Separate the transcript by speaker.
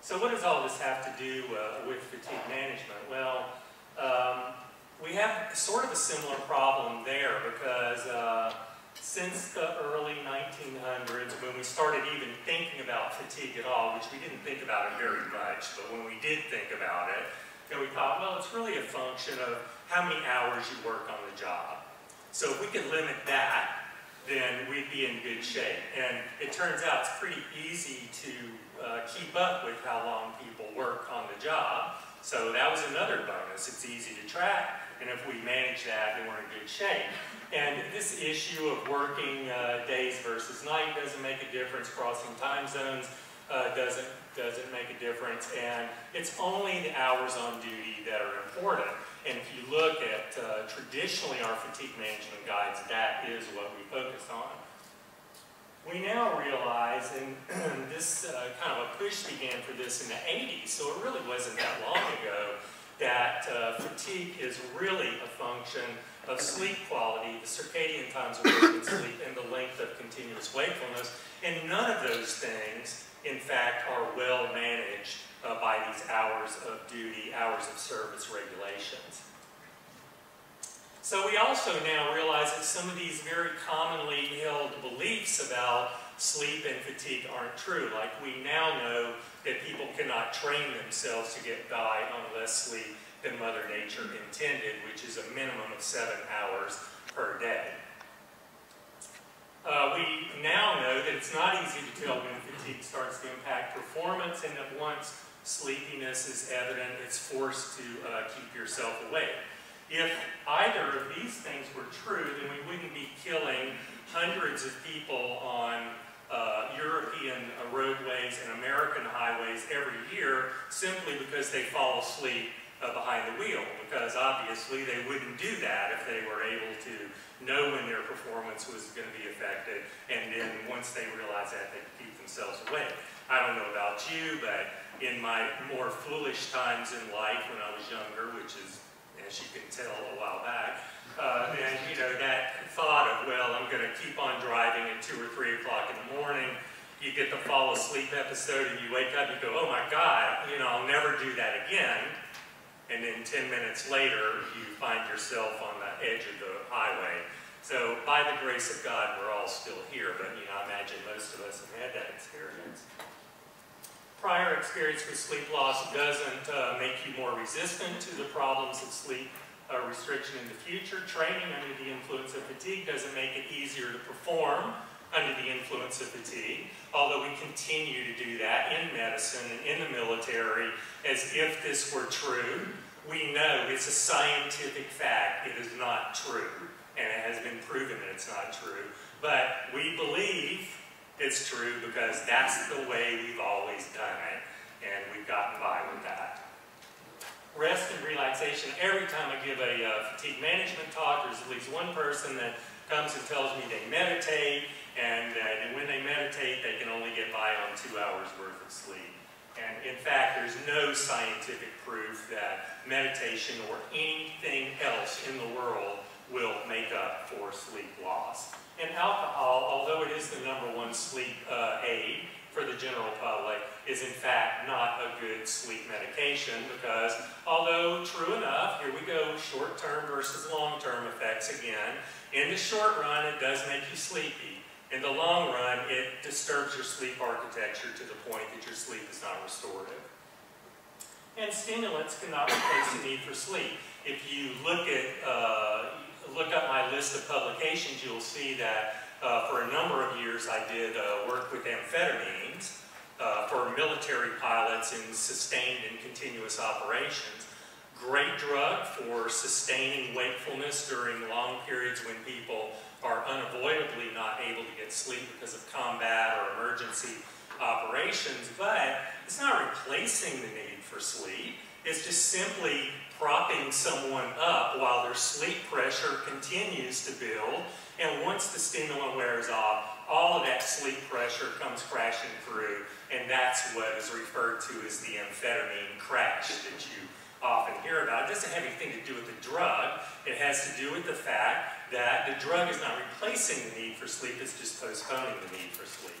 Speaker 1: So what does all this have to do with fatigue management? Well, we have sort of a similar problem there because since the early 1900s, when we started even thinking about fatigue at all, which we didn't think about it very much, but when we did think about it, then we thought, well, it's really a function of how many hours you work on the job. So if we could limit that, then we'd be in good shape. And it turns out it's pretty easy to keep up with how long people work on the job. So that was another bonus. It's easy to track, and if we manage that, then we're in good shape. And this issue of working days versus night doesn't make a difference. Crossing time zones doesn't make a difference. And it's only the hours on duty that are important. And if you look at traditionally our fatigue management guides, that is what we focus on. We now realize, and this kind of a push began for this in the 80s, so it really wasn't that long ago, that fatigue is really a function of sleep quality, the circadian times of work and sleep, and the length of continuous wakefulness. And none of those things, in fact, are well managed by these hours of duty, hours of service regulations. So we also now realize that some of these very commonly held beliefs about sleep and fatigue aren't true. Like we now know that people cannot train themselves to get by on less sleep than Mother Nature intended, which is a minimum of 7 hours per day. We now know that it's not easy to tell when fatigue starts to impact performance, and that once sleepiness is evident, it's forced to keep yourself awake. If either of these things were true, then we wouldn't be killing hundreds of people on European roadways and American highways every year simply because they fall asleep behind the wheel, because obviously they wouldn't do that if they were able to know when their performance was going to be affected, and then once they realize that, they could keep themselves awake. I don't know about you, but in my more foolish times in life when I was younger, which is, as you can tell, a while back, and you know, that thought of, well, I'm going to keep on driving at 2 or 3 o'clock in the morning, you get the fall asleep episode and you wake up and you go, oh my God, you know, I'll never do that again. And then 10 minutes later, you find yourself on the edge of the highway. So by the grace of God, we're all still here, but you know, I imagine most of us have had that experience. Prior experience with sleep loss doesn't make you more resistant to the problems of sleep restriction in the future. Training under the influence of fatigue doesn't make it easier to perform under the influence of fatigue, although we continue to do that in medicine and in the military as if this were true. We know it's a scientific fact. It is not true, and it has been proven that it's not true, but we believe it's true because that's the way we've always done it, and we've gotten by with that. Rest and relaxation. Every time I give a fatigue management talk, there's at least one person that comes and tells me they meditate, and when they meditate, they can only get by on 2 hours worth of sleep. And in fact, there's no scientific proof that meditation or anything else in the world will make up for sleep loss. And alcohol, although it is the #1 sleep aid for the general public, is in fact not a good sleep medication because, although true enough, here we go, short-term versus long-term effects again. In the short run, it does make you sleepy. In the long run, it disturbs your sleep architecture to the point that your sleep is not restorative. And stimulants cannot replace the need for sleep. If you look up my list of publications, you'll see that for a number of years I did work with amphetamines for military pilots in sustained and continuous operations. Great drug for sustaining wakefulness during long periods when people are unavoidably not able to get sleep because of combat or emergency operations, but it's not replacing the need for sleep. It's just simply propping someone up while their sleep pressure continues to build, and once the stimulant wears off, all of that sleep pressure comes crashing through, and that's what is referred to as the amphetamine crash that you often hear about. It doesn't have anything to do with the drug. It has to do with the fact that the drug is not replacing the need for sleep, it's just postponing the need for sleep.